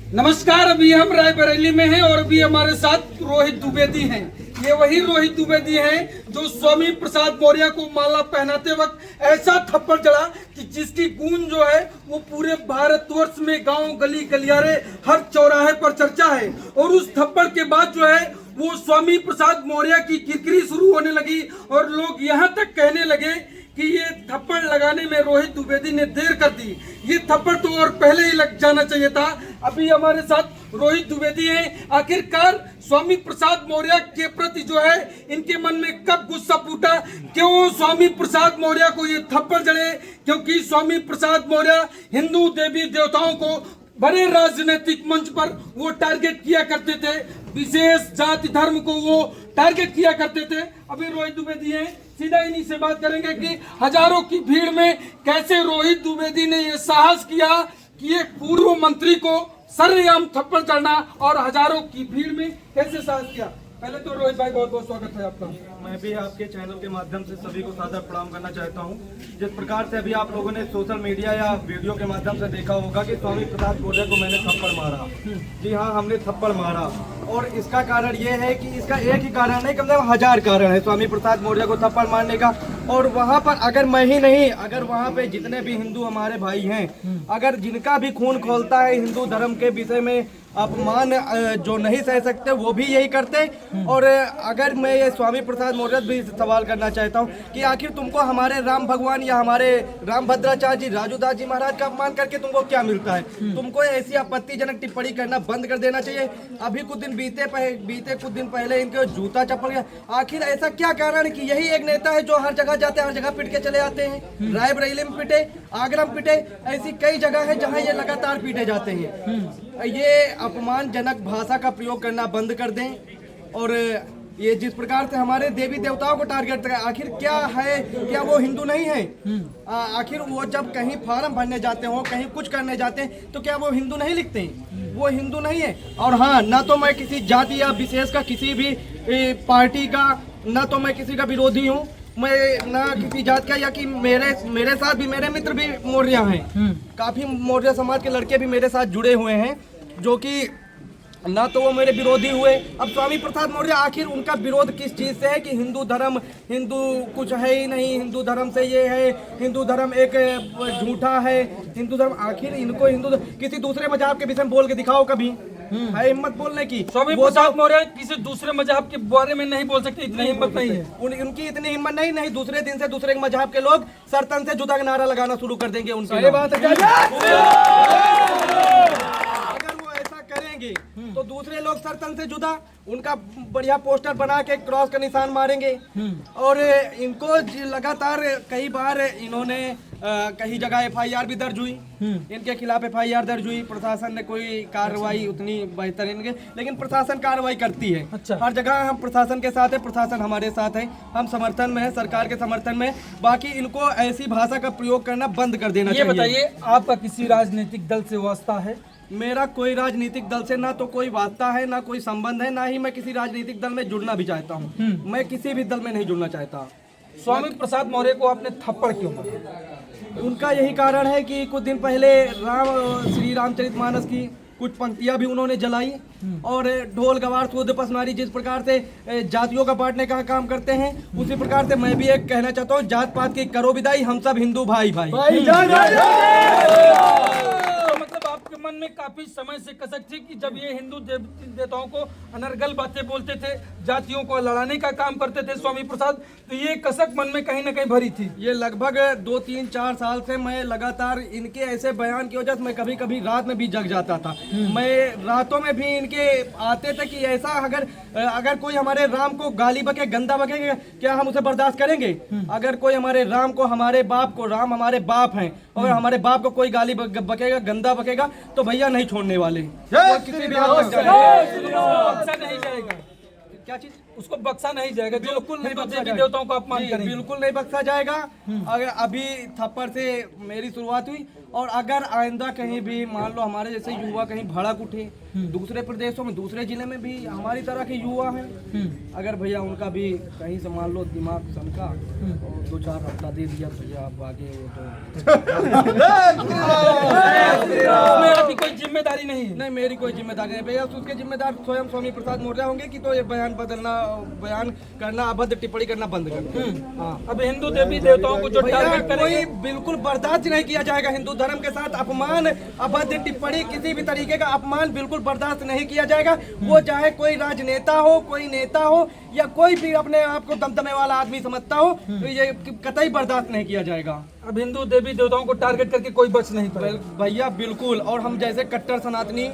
नमस्कार। अभी हम रायबरेली में हैं और अभी हमारे साथ रोहित द्विवेदी हैं। ये वही रोहित द्विवेदी हैं जो स्वामी प्रसाद मौर्य को माला पहनाते वक्त ऐसा थप्पड़ चढ़ा कि जिसकी गूंज जो है वो पूरे भारतवर्ष में गांव गली गलियारे हर चौराहे पर चर्चा है। और उस थप्पड़ के बाद जो है वो स्वामी प्रसाद मौर्य की किरकिरी शुरू होने लगी और लोग यहाँ तक कहने लगे कि ये थप्पड़ लगाने में रोहित द्विवेदी ने देर कर दी। ये थप्पड़ तो और पहले ही लग जाना चाहिए था। अभी हमारे साथ रोहित द्विवेदी हैं। आखिरकार स्वामी प्रसाद मौर्य के प्रति जो है इनके मन में कब गुस्सा फूटा, क्यों स्वामी प्रसाद मौर्य को ये थप्पड़ जड़े? क्योंकि स्वामी प्रसाद मौर्य हिंदू देवी देवताओं को बड़े राजनीतिक मंच पर वो टारगेट किया करते थे, विशेष जाति धर्म को वो टारगेट किया करते थे। अभी रोहित द्विवेदी हैं, सीधा इन्हीं से बात करेंगे कि हजारों की भीड़ में कैसे रोहित द्विवेदी ने ये साहस किया कि एक पूर्व मंत्री को सरेआम थप्पड़ चढ़ना और हजारों की भीड़ में कैसे साहस किया। पहले तो रोहित भाई बहुत बहुत स्वागत है आपका। मैं भी आपके चैनल के माध्यम से सभी को सादर प्रणाम करना चाहता हूं। जिस प्रकार से अभी आप लोगों ने सोशल मीडिया या वीडियो के माध्यम से देखा होगा कि स्वामी प्रसाद मौर्य को मैंने थप्पड़ मारा। जी हाँ, हमने थप्पड़ मारा और इसका कारण ये है कि इसका एक ही कारण नहीं, कम से कम 1000 कारण है स्वामी प्रसाद मौर्य को थप्पड़ मारने का। और वहाँ पर अगर मैं ही नहीं, अगर वहाँ पे जितने भी हिंदू हमारे भाई हैं, अगर जिनका भी खून खौलता है हिंदू धर्म के विषय में अपमान जो नहीं सह सकते वो भी यही करते। और अगर मैं ये स्वामी प्रसाद मौर्य भी सवाल करना चाहता हूँ कि आखिर तुमको हमारे राम भगवान या हमारे राम भद्राचार्य जी, राजूदास जी महाराज का अपमान करके तुमको क्या मिलता है? तुमको ऐसी आपत्तिजनक टिप्पणी करना बंद कर देना चाहिए। अभी कुछ दिन बीते कुछ दिन पहले इनके जूता चप्पल गया। आखिर ऐसा क्या कारण कि यही एक नेता है जो हर जगह जाते हैं, हर जगह पिट के चले आते हैं? रायबरेली में पिटे, आगरा में पिटे, ऐसी कई जगह है जहाँ ये लगातार पीटे जाते हैं। ये अपमानजनक भाषा का प्रयोग करना बंद कर दें। और ये जिस प्रकार से हमारे देवी देवताओं को टारगेट कर, आखिर क्या है, क्या वो हिंदू नहीं है? आखिर वो जब कहीं फॉर्म भरने जाते हो, कहीं कुछ करने जाते हैं, तो क्या वो हिंदू नहीं लिखते हैं? वो हिंदू नहीं है। और हाँ, ना तो मैं किसी जाति या विशेष का किसी भी पार्टी का, ना तो मैं किसी का विरोधी हूँ, मैं ना किसी जात का, या कि मेरे साथ भी मेरे मित्र भी मौर्य हैं। काफी मौर्य समाज के लड़के भी मेरे साथ जुड़े हुए हैं, जो कि ना तो वो मेरे विरोधी हुए। अब स्वामी प्रसाद मौर्य आखिर उनका विरोध किस चीज से है कि हिंदू धर्म, हिंदू कुछ है ही नहीं, हिंदू धर्म से ये है, हिंदू धर्म एक झूठा है, हिंदू धर्म। आखिर इनको हिंदू किसी दूसरे मजहब के विषय में बोल के दिखाओ कभी, है हिम्मत बोलने की? स्वामी प्रसाद मौर्य किसी दूसरे मजहब के बारे में नहीं बोल सकते, इतनी हिम्मत नहीं है उनकी, इतनी हिम्मत नहीं। दूसरे दिन से दूसरे मजहब के लोग सरतन से जुदा का नारा लगाना शुरू कर देंगे उनके। करेंगे तो दूसरे लोग सरतन से जुदा उनका बढ़िया पोस्टर बना के क्रॉस का निशान मारेंगे। और इनको लगातार कई बार इन्होंने कई जगह FIR भी दर्ज हुई, इनके खिलाफ FIR दर्ज हुई। प्रशासन ने कोई कार्रवाई उतनी बेहतर इनके, लेकिन प्रशासन कार्रवाई करती है। अच्छा। हर जगह हम प्रशासन के साथ है, प्रशासन हमारे साथ है, हम समर्थन में है, सरकार के समर्थन में। बाकी इनको ऐसी भाषा का प्रयोग करना बंद कर देना चाहिए। ये बताइए, आपका किसी राजनीतिक दल से वास्ता है? मेरा कोई राजनीतिक दल से ना तो कोई वास्ता है, ना कोई संबंध है, ना ही मैं किसी राजनीतिक दल में जुड़ना भी चाहता हूँ। मैं किसी भी दल में नहीं जुड़ना चाहता। स्वामी प्रसाद मौर्य को आपने थप्पड़ क्यों मारा? उनका यही कारण है कि कुछ दिन पहले श्री रामचरितमानस की कुछ पंक्तियां भी उन्होंने जलाई और ढोल गवार सूद पसनारी जिस प्रकार से जातियों का बांटने का काम करते हैं, उसी प्रकार से मैं भी एक कहना चाहता हूँ, जात पात की करो विदाई, हम सब हिंदू भाई भाई। आपके मन में काफी समय से कसक थी कि जब ये हिंदू देवताओं को अनर्गल बातें बोलते थे, जातियों को लड़ाने का काम करते थे स्वामी प्रसाद, तो ये कसक मन में कहीं ना कहीं भरी थी। ये लगभग 2, 3, 4 साल से मैं लगातार इनके ऐसे बयान की वजह से मैं कभी कभी रात में भी जग जाता था। मैं रातों में भी इनके आते थे कि ऐसा अगर कोई हमारे राम को गाली बके, गंदा बकेगा, क्या हम उसे बर्दाश्त करेंगे? अगर कोई हमारे राम को, हमारे बाप को, राम हमारे बाप हैं, और हमारे बाप को कोई गाली बकेगा, गंदा बकेगा, तो भैया नहीं छोड़ने वाले। किसी भी हाल तक नहीं जाएगा। नहीं जाएगा। क्या चीज? उसको बख्शा नहीं जाएगा। बिल्कुल नहीं बख्शा देवी जाएगा। देवताओं का अपमान जी, करेंगे। बिल्कुल नहीं बख्शा जाएगा। अगर अभी थप्पड़ से मेरी शुरुआत हुई और अगर आइंदा कहीं भी मान लो हमारे जैसे युवा कहीं भड़क उठे दूसरे प्रदेशों में, दूसरे जिले में भी हमारी तरह के युवा हैं, अगर भैया उनका भी कहीं से मान लो दिमाग सनका और 2-4 हफ्ता दे दिया भैया अब आगे वो तो उसमें आपकी कोई जिम्मेदारी नहीं है। नहीं, मेरी कोई जिम्मेदारी नहीं भैया। उसके जिम्मेदार स्वयं स्वामी प्रसाद मौर्य होंगे कि तो ये बयान करना अभद्र टिप्पणी करना बंद कर। हाँ, अब हिंदू देवी देवताओं को जो भैया टारगेट करेंगे, कोई बिल्कुल बर्दाश्त नहीं किया जाएगा। हिंदू धर्म के साथ अपमान, अभद्र टिप्पणी, किसी भी तरीके का अपमान बिल्कुल बर्दाश्त नहीं किया जाएगा। वो चाहे कोई राजनेता हो, कोई नेता हो या कोई भी अपने आप को दमदमे वाला आदमी समझता हो, तो ये कतई बर्दाश्त नहीं किया जाएगा। अब हिंदू देवी देवताओं को टारगेट करके कोई बच नहीं पाएगा। भैया बिल्कुल। और हम जैसे कट्टर सनातनी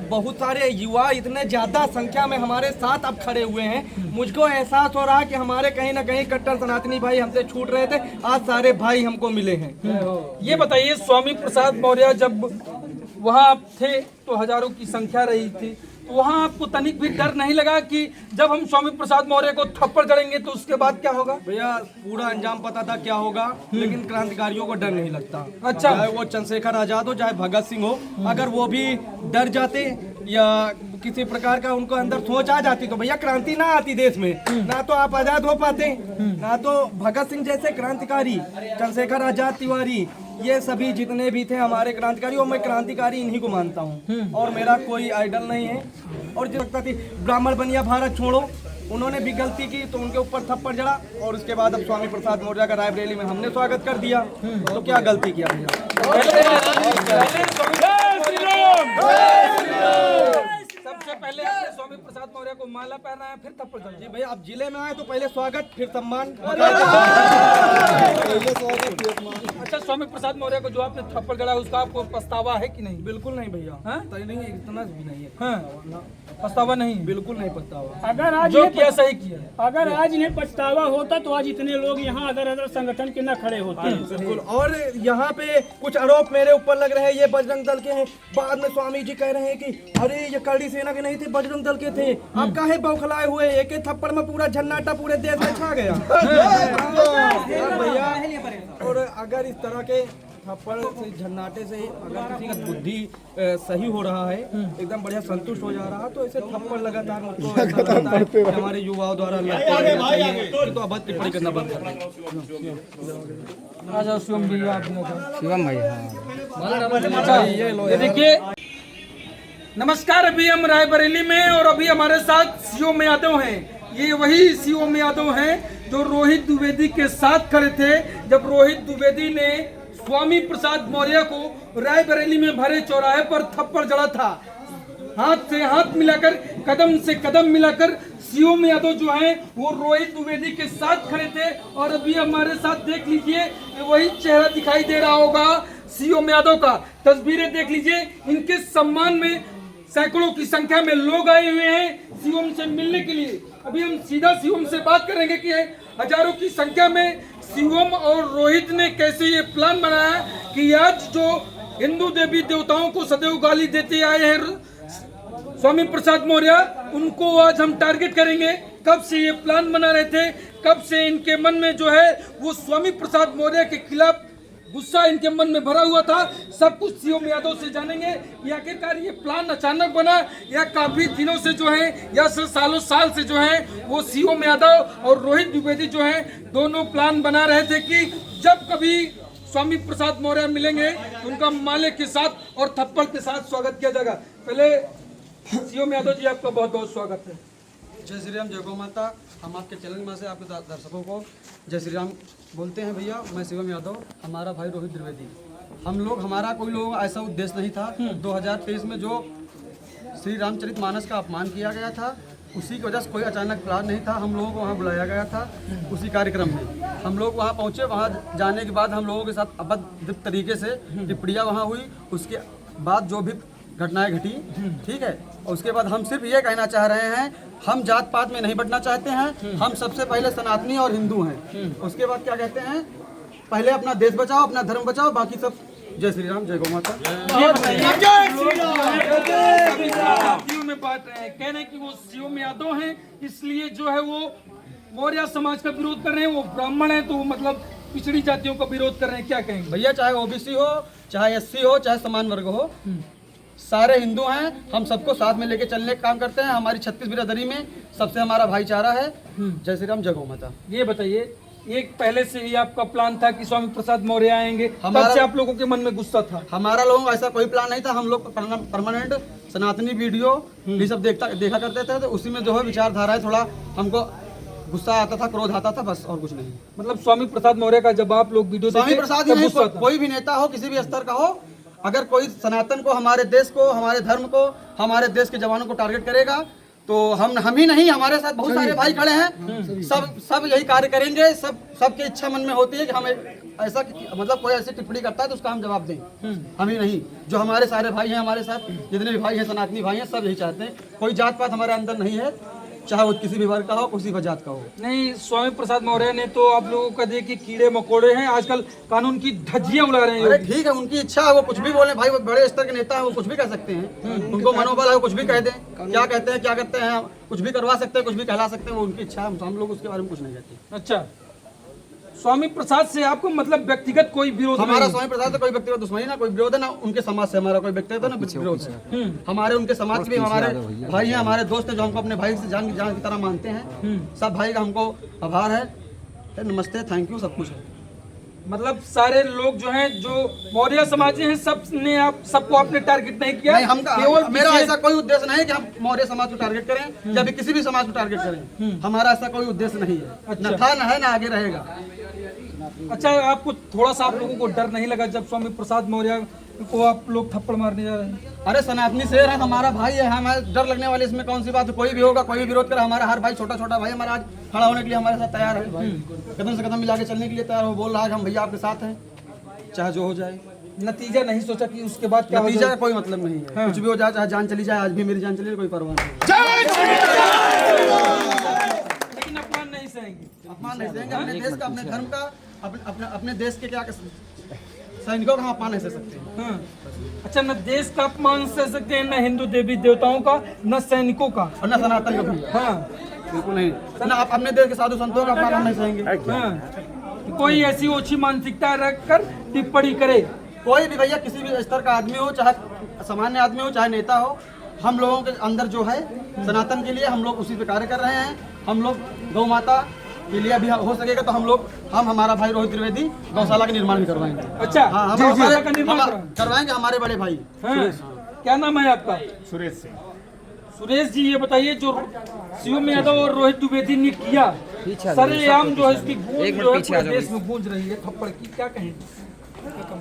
बहुत सारे युवा इतने ज्यादा संख्या में हमारे साथ अब खड़े हुए हैं, मुझको एहसास हो रहा है कि हमारे कहीं ना कहीं कट्टर सनातनी भाई हमसे छूट रहे थे, आज सारे भाई हमको मिले हैं। ये बताइए, स्वामी प्रसाद मौर्य जब वहाँ थे तो हजारों की संख्या रही थी, तो वहाँ आपको तनिक भी डर नहीं लगा कि जब हम स्वामी प्रसाद मौर्य को थप्पड़ जड़ेंगे तो उसके बाद क्या होगा? भैया पूरा अंजाम पता था क्या होगा, लेकिन क्रांतिकारियों को डर नहीं लगता। अच्छा। चाहे वो चंद्रशेखर आजाद हो, चाहे भगत सिंह हो, अगर वो भी डर जाते या किसी प्रकार का उनको अंदर सोच आ जाती तो भैया क्रांति ना आती देश में, ना तो आप आजाद हो पाते, ना तो भगत सिंह जैसे क्रांतिकारी, चंद्रशेखर आजाद, तिवारी, ये सभी जितने भी थे हमारे क्रांतिकारी, और मैं क्रांतिकारी इन्हीं को मानता हूँ और मेरा कोई आइडल नहीं है। और जो लगता थी ब्राह्मण बनिया भारत छोड़ो, उन्होंने भी गलती की तो उनके ऊपर थप्पड़ जड़ा, और उसके बाद अब स्वामी प्रसाद मौर्य का रायबरेली में हमने स्वागत कर दिया, तो क्या गलती किया सबसे पहले आपने स्वामी प्रसाद मौर्य को माला पहनाया, फिर थप्पड़ जड़ाया। जी भैया, अब जिले में आए तो पहले स्वागत फिर सम्मान। अच्छा, स्वामी प्रसाद मौर्य को जो आपने थप्पड़ जड़ा उसका आपको पछतावा है कि नहीं? बिल्कुल नहीं भैया, हाँ? नहीं, इतना भी नहीं है। हाँ, पछतावा नहीं, बिल्कुल नहीं पछतावा। अगर आज जो ये किया सही किया। अगर आज इन्हें पछतावा होता तो आज इतने लोग यहाँ अदर अदर संगठन के न खड़े होते। बिल्कुल। और यहाँ पे कुछ आरोप मेरे ऊपर लग रहे हैं, ये बजरंग दल के हैं, बाद में स्वामी जी कह रहे हैं कि अरे ये करड़ी सेना के नहीं थे, बजरंग दल के थे। आप काहे बौखलाए हुए? एक एक थप्पड़ में पूरा झन्नाटा पूरे देश में छा गया भैया। और अगर इस तरह के थप्पड़ से, झन्नाटे से अगर किसी का बुद्धि सही हो रहा है, एकदम बढ़िया संतुष्ट हो जा रहा, तो ऐसे थप्पड़ लगातार मुझको ऐसा लगता है कि हमारे युवाओं द्वारा लगता है तो अब टिप्पणी करना बंद कर दें। आजा शिवम जी, आप शिवम भाई, हाँ। ये देखिए, नमस्कार। अभी हम रायबरेली में और अभी हमारे साथ सीओ यादव हैं। ये वही सीओ यादव हैं जो रोहित द्विवेदी के साथ खड़े थे जब रोहित द्विवेदी ने स्वामी प्रसाद मौर्य को रायबरेली में भरे चौराहे पर थप्पड़ जड़ा था। हाथ से हाथ मिलाकर, कदम से कदम मिलाकर सीओ यादव जो हैं वो रोहित द्विवेदी के साथ खड़े थे। और अभी हमारे साथ देख लीजिए, वही चेहरा दिखाई दे रहा होगा सीओ यादव का। तस्वीरें देख लीजिए, इनके सम्मान में सैकड़ों की संख्या में लोग आए हुए हैं सीओम से मिलने के लिए। अभी हम सीधा सीओम से बात करेंगे कि हजारों की संख्या में सीओम और रोहित ने कैसे ये प्लान बनाया कि आज जो हिंदू देवी देवताओं को सदैव गाली देते आए हैं स्वामी प्रसाद मौर्य, उनको आज हम टारगेट करेंगे। कब से ये प्लान बना रहे थे, कब से इनके मन में जो है वो स्वामी प्रसाद मौर्य के खिलाफ गुस्सा इनके मन में भरा हुआ था, सब कुछ सीओम यादव से जानेंगे। ये आखिरकार ये प्लान अचानक बना या काफी दिनों से जो है या सालों साल से जो है वो सीओम यादव और रोहित द्विवेदी जो है दोनों प्लान बना रहे थे कि जब कभी स्वामी प्रसाद मौर्य मिलेंगे तो उनका माले के साथ और थप्पड़ के साथ स्वागत किया जाएगा। पहले सीओम यादव जी, आपका बहुत बहुत स्वागत है। जय श्री राम, जय गौ माता। हम आपके चैनल में से आपके दर्शकों को जय श्री राम बोलते हैं। भैया, मैं शिवम यादव, हमारा भाई रोहित द्विवेदी। हमारा कोई लोग ऐसा उद्देश्य नहीं था। 2023 में जो श्री रामचरितमानस का अपमान किया गया था, उसी की वजह से कोई अचानक प्लान नहीं था। हम लोगों को वहाँ बुलाया गया था उसी कार्यक्रम में। हम लोग वहाँ पहुँचे, वहाँ जाने के बाद हम लोगों के साथ अभद्र तरीके से टिप्पणियाँ वहाँ हुई। उसके बाद जो भी घटनाएं घटी, ठीक है, और उसके बाद हम सिर्फ ये कहना चाह रहे हैं, हम जात पात में नहीं बंटना चाहते हैं। हम सबसे पहले सनातनी और हिंदू हैं। उसके बाद क्या कहते हैं, पहले अपना देश बचाओ, अपना धर्म बचाओ, बाकी सब जय श्री राम, जय गौ माता। में बांट रहे हैं, कह रहे हैं कि वो शिवम यादव हैं, इसलिए जो है वो मौर्य समाज का विरोध कर रहे हैं, वो ब्राह्मण है तो मतलब पिछड़ी जातियों का विरोध कर रहे हैं, क्या कहेंगे? भैया चाहे ओबीसी हो, चाहे एससी हो, चाहे समान वर्ग हो, सारे हिंदू हैं। हम सबको साथ में लेके चलने का काम करते हैं। हमारी 36 बिरादरी में सबसे हमारा भाईचारा है। जय श्री राम, जय गौ माता। ये बताइए, एक पहले से ही आपका प्लान था कि स्वामी प्रसाद मौर्य आएंगे, तब हमारा- से आप लोगों के मन में गुस्सा था? हमारा लोगों का ऐसा कोई प्लान नहीं था। हम लोग परमानेंट सनातनी वीडियो ये सब देखा करते थे, तो उसी में जो है विचारधारा है, थोड़ा हमको गुस्सा आता था, क्रोध आता था, बस और कुछ नहीं। मतलब स्वामी प्रसाद मौर्य का जब आप लोग वीडियो स्वामी देखे, प्रसाद तब ही नहीं, गुस्सा था? कोई भी नेता हो, किसी भी स्तर का हो, अगर कोई सनातन को, हमारे देश को, हमारे धर्म को, हमारे देश के जवानों को टारगेट करेगा तो हम ही नहीं, हमारे साथ बहुत सारे भाई खड़े हैं, सब यही कार्य करेंगे। सबकी इच्छा मन में होती है कि हम ऐसा मतलब कोई ऐसी टिप्पणी करता है तो उसका हम जवाब दें। हम ही नहीं, जो हमारे सारे भाई हैं, हमारे साथ जितने भी भाई हैं, सनातनी भाई हैं, सब यही चाहते हैं। कोई जात पात हमारे अंदर नहीं है, चाहे वो किसी भी वर्ग का हो, किसी भी जात का हो। नहीं, स्वामी प्रसाद मौर्य ने तो आप लोगों का देखिए कीड़े मकोड़े हैं, आजकल कानून की धज्जियां उड़ा रहे हैं अरे योगी। ठीक है, उनकी इच्छा है, वो कुछ भी बोले भाई, वो बड़े स्तर के नेता है, वो कुछ भी कह सकते हैं। उनको मनोबल है, वो कुछ भी कह दें, क्या कहते हैं, क्या करते हैं, कुछ भी करवा सकते हैं, कुछ भी कहला सकते हैं, वो उनकी इच्छा है। हम लोग उसके बारे में कुछ नहीं कहते। अच्छा, स्वामी प्रसाद से आपको मतलब व्यक्तिगत कोई विरोध हमारा नहीं? स्वामी प्रसाद से कोई व्यक्तिगत दुश्मनी ना कोई विरोध है, ना उनके समाज से हमारा कोई व्यक्तिगत ना विरोध है। हमारे उनके समाज भी हमारे भाई हैं, हमारे दोस्त हैं, जो हमको अपने भाई से जान की तरह मानते हैं। सब भाई का हमको आभार है, नमस्ते, थैंक यू, सब कुछ है। मतलब सारे लोग जो हैं, जो मौर्य समाजी हैं, सबने आप सबको आपने टारगेट नहीं किया? नहीं, केवल मेरा विशेष- ऐसा कोई उद्देश्य नहीं है कि हम मौर्य समाज को टारगेट करें या फिर किसी भी समाज को टारगेट करें। हमारा ऐसा कोई उद्देश्य नहीं है, न था, न है, न आगे रहेगा। अच्छा, आपको थोड़ा सा आप लोगों को डर नहीं लगा जब स्वामी प्रसाद मौर्य को आप लोग थप्पड़ मारने जा रहे हैं? अरे सनातनी शेर है, हमारा भाई है, हमें डर लगने वाली इसमें कौन सी बात है? कोई भी होगा, कोई भी विरोध करे, हमारा हर भाई, छोटा छोटा भाई हमारा आज खड़ा होने के लिए हमारे साथ तैयार है। कदम से कदम मिला के चलने के लिए तैयार हो, बोल रहा है कि हम भैया आपके साथ हैं, चाहे जो हो जाए। नतीजा नहीं सोचा कि उसके बाद क्या नतीजा का होगा? कोई मतलब नहीं है, कुछ भी हो जाए, चाहे जान चली जाए, आज भी मेरी जान चली जाए, कोई परवाह नहीं। लेकिन अपमान नहीं सहेंगे? अपमान नहीं देंगे, अपने देश का, अपने धर्म का, अपने देश के क्या सैनिकों का हम अपमान नहीं सह सकते हैं। हाँ। अच्छा, न देश का अपमान सह सकते हैं, न हिंदू देवी देवताओं का, न सैनिकों का, और न सनातन का भी, हाँ बिल्कुल नहीं। ना आप अपने देश के साधु संतों का अपमान हम नहीं सहेंगे। हाँ। कोई ऐसी ओछी मानसिकता रखकर टिप्पणी करे? कोई भी भैया, किसी भी स्तर का आदमी हो, चाहे सामान्य आदमी हो, चाहे नेता हो, हम लोगों के अंदर जो है सनातन के लिए हम लोग उसी पे कार्य कर रहे हैं। हम लोग गौ माता के लिए अभी हो सकेगा तो हम हमारा भाई रोहित त्रिवेदी गौशाला का निर्माण भी करवाएंगे। अच्छा, हाँ, हम गौशाला का निर्माण करवाएंगे, हमारे बड़े भाई। हाँ। क्या नाम है आपका? सुरेश सिंह। सुरेश जी, ये बताइए, जो शिवम यादव और रोहित द्विवेदी ने किया, सरेआम जो है इसकी गूंज जो है पूरे देश में गूंज रही है थप्पड़ की, क्या कहेंगे?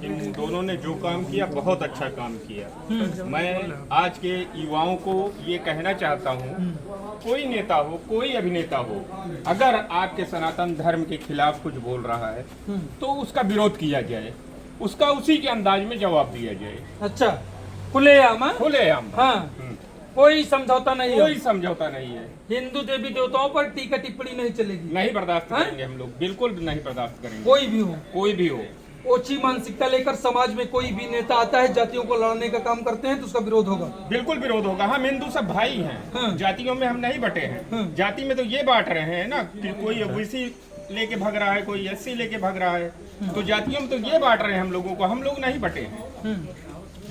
इन दोनों ने जो काम किया बहुत अच्छा काम किया। मैं आज के युवाओं को ये कहना चाहता हूँ, कोई नेता हो, कोई अभिनेता हो, अगर आपके सनातन धर्म के खिलाफ कुछ बोल रहा है तो उसका विरोध किया जाए, उसका उसी के अंदाज में जवाब दिया जाए। अच्छा, खुलेआम? हाँ? खुलेआम, हाँ, कोई समझौता नहीं कोई है? समझौता नहीं है। हिंदू देवी देवताओं पर टीका टिप्पणी नहीं चलेगी? नहीं बर्दाश्त हाँ? करेंगे हम लोग, बिल्कुल नहीं बर्दाश्त करेंगे। कोई भी हो, कोई भी हो, ओछी मानसिकता लेकर समाज में कोई भी नेता आता है, जातियों को लड़ने का काम करते हैं, तो उसका विरोध होगा? बिल्कुल विरोध होगा। हम हिंदू सब भाई हाँ। हैं, जातियों में हम नहीं बटे हैं। जाति में तो ये बांट रहे हैं ना कि कोई ओबीसी लेके भाग रहा है, कोई एससी लेके भाग रहा है, तो जातियों में तो ये बांट रहे हैं हम लोगों को, हम लोग नहीं बटे हैं।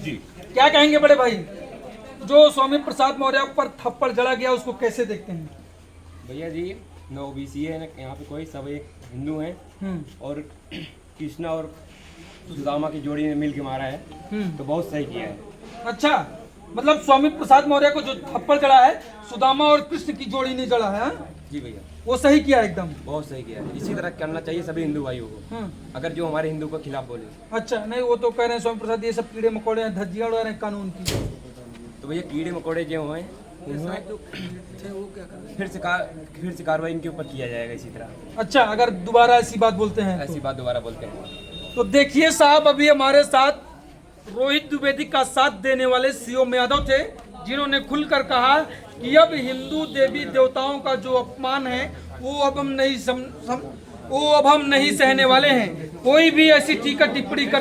जी, क्या कहेंगे बड़े भाई, जो स्वामी प्रसाद मौर्य पर थप्पड़ जड़ा गया, उसको कैसे देखते हैं? भैया जी, न ओबीसी है, न यहाँ पे कोई, सब एक हिंदू हैं। और कृष्णा और सुदामा की जोड़ी ने मिल के मारा है, तो बहुत सही किया है। अच्छा, मतलब स्वामी प्रसाद मौर्य को जो थप्पड़ जड़ा है, सुदामा और कृष्ण की जोड़ी ने जड़ा है? हाँ? जी भैया, वो सही किया एकदम? बहुत सही किया है। इसी तरह करना चाहिए सभी हिंदू भाइयों को, अगर जो हमारे हिंदू के खिलाफ बोले। अच्छा, नहीं, वो तो कह रहे हैं स्वामी प्रसाद ये सब कीड़े मकोड़े हैं, धज्जियां उड़ा रहे हैं कानून की। तो भैया कीड़े मकोड़े जो हैं, फिर से कार्रवाई इनके ऊपर किया जाएगा इसी तरह। अच्छा, अगर दोबारा ऐसी बात बोलते हैं ऐसी बात दोबारा बोलते हैं तो देखिए साहब, अभी हमारे साथ रोहित द्विवेदी का साथ देने वाले शिवम यादव थे, जिन्होंने खुलकर कहा कि अब हिंदू देवी देवताओं का जो अपमान है वो अब हम नहीं सहने वाले हैं। कोई भी ऐसी टीका टिप्पणी कर